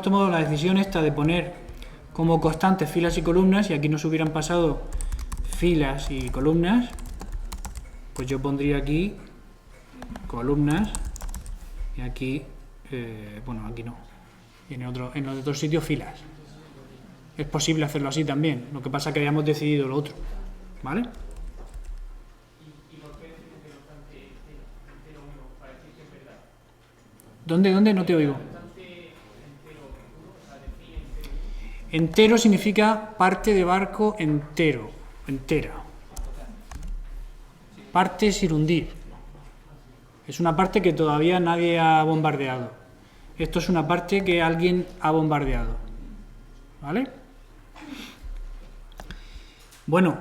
tomado la decisión esta de poner como constantes filas y columnas, y aquí nos hubieran pasado filas y columnas, pues yo pondría aquí columnas y aquí, bueno, aquí no, y en otro sitio filas. Es posible hacerlo así también, lo que pasa es que hayamos decidido lo otro, ¿vale? ¿Y por qué decimos que no obstante entero 1 para decir que es verdad? ¿Dónde? No te oigo. Entero significa parte de barco entero, entera. Parte sin hundir. Es una parte que todavía nadie ha bombardeado. Esto es una parte que alguien ha bombardeado. ¿Vale? Bueno,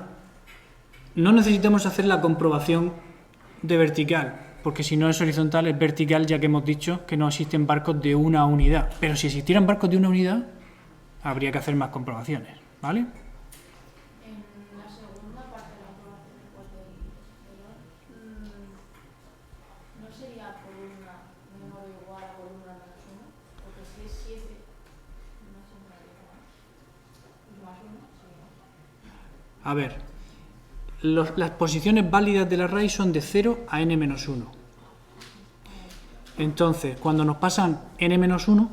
no necesitamos hacer la comprobación de vertical, porque si no es horizontal, es vertical, ya que hemos dicho que no existen barcos de una unidad. Pero si existieran barcos de una unidad, habría que hacer más comprobaciones, ¿vale? En la segunda parte de la comprobación después del exterior, ¿no sería columna menor o igual a columna menos 1? Porque si es 7, no se me haría más. ¿Y más 1? Sí, ¿no? A ver, las posiciones válidas del array son de 0 a n-1. Entonces, cuando nos pasan n-1,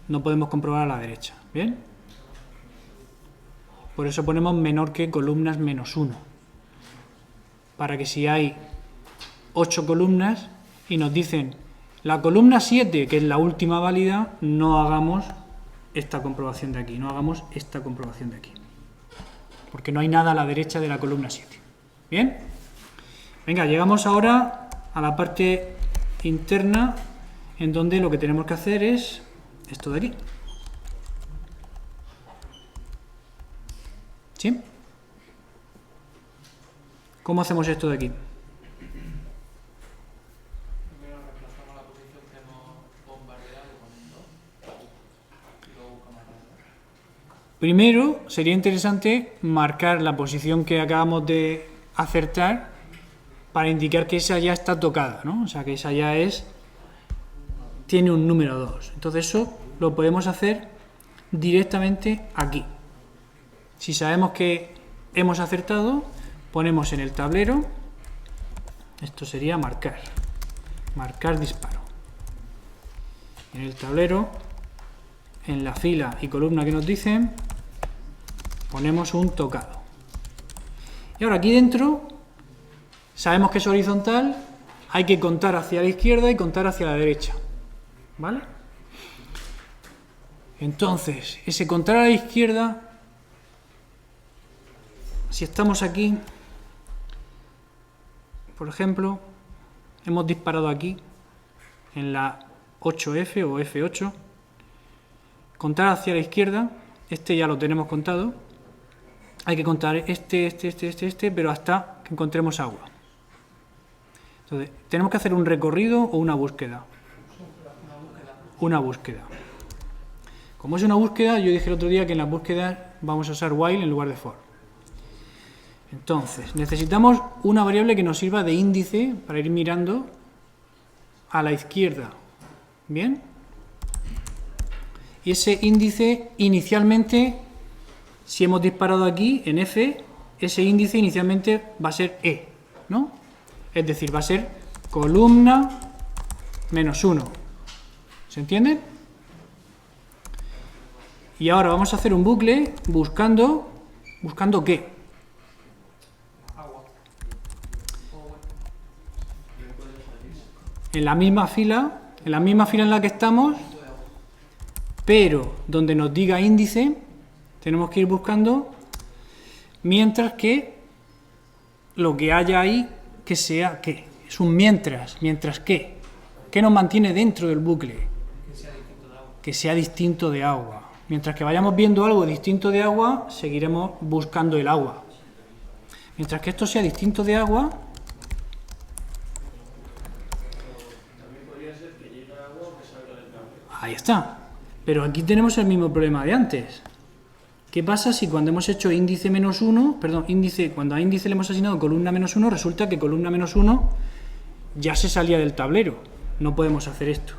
no podemos comprobar a la derecha, ¿bien? Por eso ponemos menor que columnas menos 1. Para que si hay 8 columnas y nos dicen la columna 7, que es la última válida, no hagamos esta comprobación de aquí, no hagamos esta comprobación de aquí. Porque no hay nada a la derecha de la columna 7. ¿Bien? Venga, llegamos ahora a la parte interna, en donde lo que tenemos que hacer es esto de aquí. ¿Sí? ¿Cómo hacemos esto de aquí? Primero reemplazamos la posición que hemos bombardeado con el 2 y luego buscamos la otra. Primero sería interesante marcar la posición que acabamos de acertar para indicar que esa ya está tocada, ¿no? O sea, que esa ya tiene un número 2. Entonces eso lo podemos hacer directamente aquí. Si sabemos que hemos acertado, ponemos en el tablero, esto sería marcar disparo. En el tablero, en la fila y columna que nos dicen, ponemos un tocado. Y ahora aquí dentro, sabemos que es horizontal, hay que contar hacia la izquierda y contar hacia la derecha. ¿Vale? Entonces, ese contar a la izquierda si estamos aquí, por ejemplo, hemos disparado aquí, en la 8F o F8, contar hacia la izquierda, este ya lo tenemos contado, hay que contar este, pero hasta que encontremos agua. Entonces, tenemos que hacer un recorrido o una búsqueda. Una búsqueda. Como es una búsqueda, yo dije el otro día que en las búsquedas vamos a usar while en lugar de for. Entonces, necesitamos una variable que nos sirva de índice para ir mirando a la izquierda. ¿Bien? Y ese índice inicialmente, si hemos disparado aquí en F, ese índice inicialmente va a ser E, ¿no? Es decir, va a ser columna menos 1. ¿Se entiende? Y ahora vamos a hacer un bucle buscando ¿qué? Agua. En la misma fila en la que estamos, pero donde nos diga índice, tenemos que ir buscando, mientras que lo que haya ahí, que sea ¿qué? Es un mientras que. ¿Qué nos mantiene dentro del bucle? Que sea distinto de agua. Mientras que vayamos viendo algo distinto de agua, seguiremos buscando el agua. Mientras que esto sea distinto de agua, ahí está. Pero aquí tenemos el mismo problema de antes. ¿Qué pasa si cuando hemos hecho índice menos 1, cuando a índice le hemos asignado columna menos 1, resulta que columna menos 1 ya se salía del tablero? No podemos hacer esto.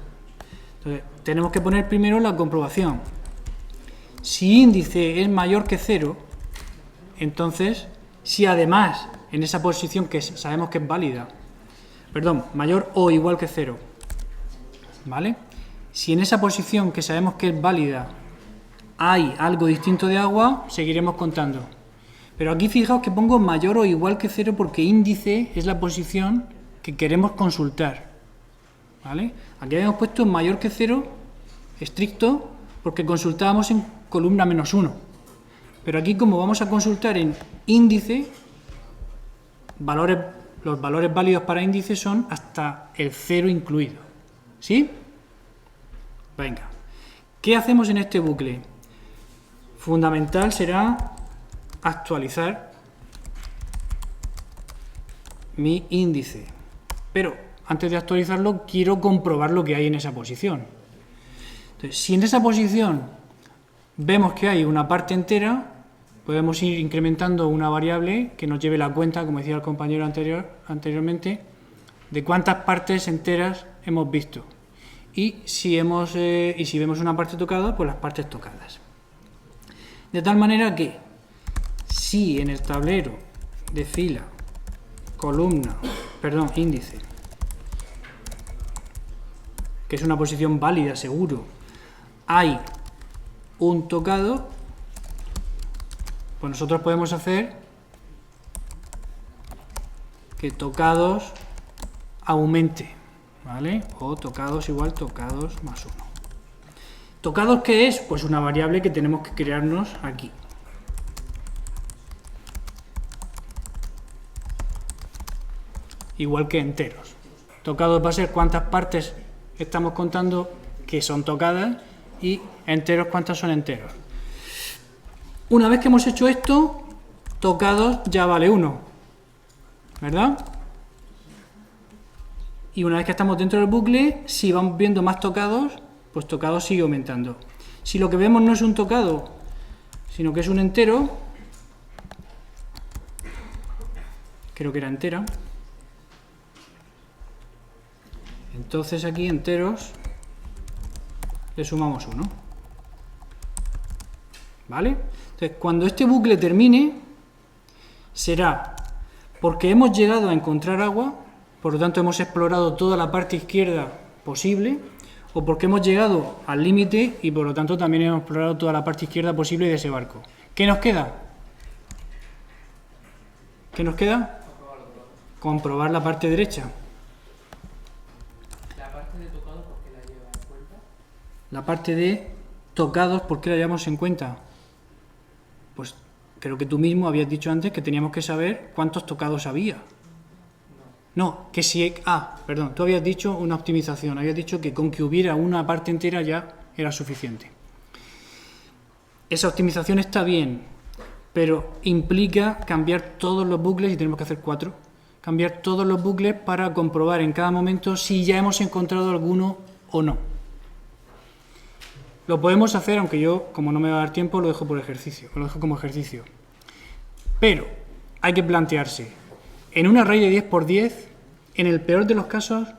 Entonces, tenemos que poner primero la comprobación. Si índice es mayor que 0, entonces, si además en esa posición que sabemos que es válida, mayor o igual que 0, ¿vale? Si en esa posición que sabemos que es válida hay algo distinto de agua, seguiremos contando. Pero aquí fijaos que pongo mayor o igual que 0 porque índice es la posición que queremos consultar, ¿vale? Aquí habíamos puesto mayor que 0, estricto, porque consultábamos en columna menos 1. Pero aquí, como vamos a consultar en índice, los valores válidos para índice son hasta el 0 incluido. ¿Sí? Venga. ¿Qué hacemos en este bucle? Fundamental será actualizar mi índice. Pero antes de actualizarlo, quiero comprobar lo que hay en esa posición. Entonces, si en esa posición vemos que hay una parte entera, podemos ir incrementando una variable que nos lleve la cuenta, como decía el compañero anteriormente, de cuántas partes enteras hemos visto. Y si vemos una parte tocada, pues las partes tocadas. De tal manera que si en el tablero de fila, índice, que es una posición válida, seguro, hay un tocado, pues nosotros podemos hacer que tocados aumente, ¿vale? O tocados igual tocados más 1. ¿Tocados qué es? Pues una variable que tenemos que crearnos aquí. Igual que enteros. Tocados va a ser cuántas partes estamos contando que son tocadas y enteros cuántas son enteros. Una vez que hemos hecho esto, tocados ya vale 1, ¿verdad? Y una vez que estamos dentro del bucle, si vamos viendo más tocados, pues tocados sigue aumentando. Si lo que vemos no es un tocado, sino que es un entero, creo que era entera, entonces aquí enteros le sumamos 1. ¿Vale? Entonces, cuando este bucle termine, será porque hemos llegado a encontrar agua, por lo tanto hemos explorado toda la parte izquierda posible, o porque hemos llegado al límite y por lo tanto también hemos explorado toda la parte izquierda posible de ese barco. ¿Qué nos queda? ¿Qué nos queda? Comprobar la parte derecha. La parte de tocado, ¿por qué la lleva en cuenta? La parte de tocados, ¿por qué la llevamos en cuenta? Pues Creo que tú mismo habías dicho antes que teníamos que saber cuántos tocados había. No, que si... perdón, tú habías dicho una optimización, habías dicho que con que hubiera una parte entera ya era suficiente. Esa optimización está bien, pero implica cambiar todos los bucles, y tenemos que hacer 4, cambiar todos los bucles para comprobar en cada momento si ya hemos encontrado alguno o no. Lo podemos hacer, aunque yo, como no me va a dar tiempo, lo dejo por ejercicio, lo dejo como ejercicio. Pero hay que plantearse, en un array de 10 por 10, en el peor de los casos,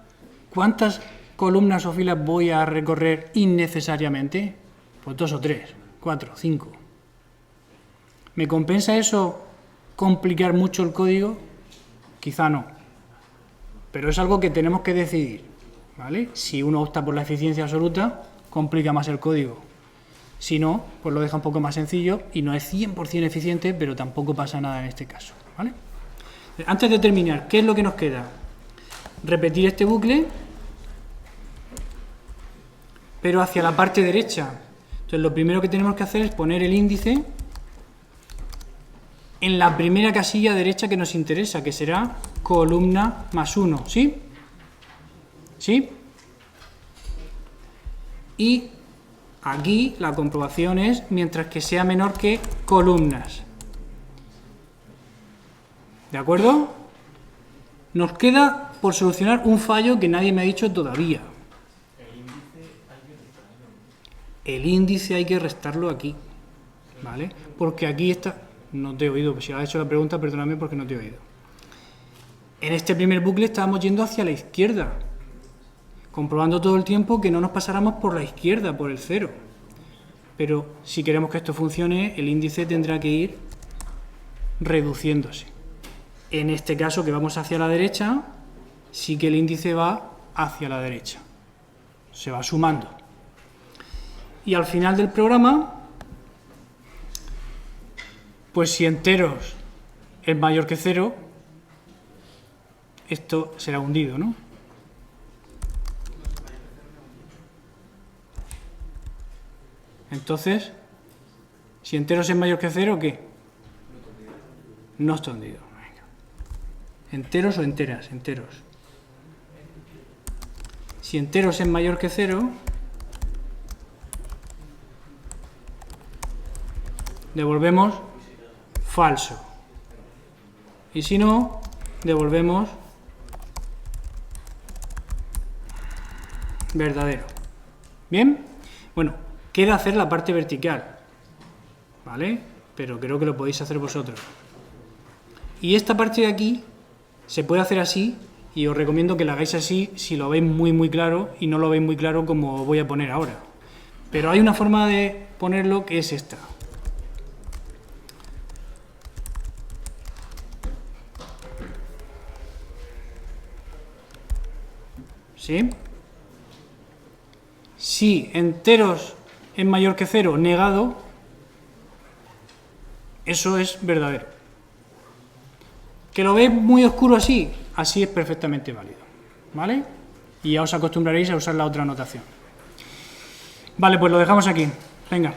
¿cuántas columnas o filas voy a recorrer innecesariamente? Pues 2 o 3, 4, 5. ¿Me compensa eso complicar mucho el código? Quizá no. Pero es algo que tenemos que decidir, ¿vale? Si uno opta por la eficiencia absoluta, complica más el código. Si no, pues lo deja un poco más sencillo y no es 100% eficiente, pero tampoco pasa nada en este caso, ¿vale? Antes de terminar, ¿qué es lo que nos queda? Repetir este bucle, pero hacia la parte derecha. Entonces, lo primero que tenemos que hacer es poner el índice en la primera casilla derecha que nos interesa, que será columna más 1, ¿sí? ¿Sí? Y aquí la comprobación es mientras que sea menor que columnas. ¿De acuerdo? Nos queda por solucionar un fallo que nadie me ha dicho todavía. El índice hay que restarlo aquí, ¿vale? Porque aquí está... No te he oído, si has hecho la pregunta, perdóname porque no te he oído. En este primer bucle estábamos yendo hacia la izquierda, comprobando todo el tiempo que no nos pasáramos por la izquierda, por el 0. Pero si queremos que esto funcione, el índice tendrá que ir reduciéndose. En este caso, que vamos hacia la derecha, sí que el índice va hacia la derecha. Se va sumando. Y al final del programa, pues si enteros es mayor que 0, esto será hundido, ¿no? Entonces, si enteros es mayor que 0, ¿qué? No está hundido. Venga. ¿Enteros o enteras? Enteros. Si enteros es mayor que 0, devolvemos falso. Y si no, devolvemos verdadero. ¿Bien? Bueno, queda hacer la parte vertical, ¿vale? Pero creo que lo podéis hacer vosotros. Y esta parte de aquí se puede hacer así, y os recomiendo que la hagáis así si lo veis muy muy claro y no lo veis muy claro como voy a poner ahora. Pero hay una forma de ponerlo que es esta. ¿Sí? Si enteros es mayor que 0, negado, eso es verdadero. ¿Que lo veis muy oscuro así? Así es perfectamente válido, ¿vale? Y ya os acostumbraréis a usar la otra notación. Vale, pues lo dejamos aquí. Venga.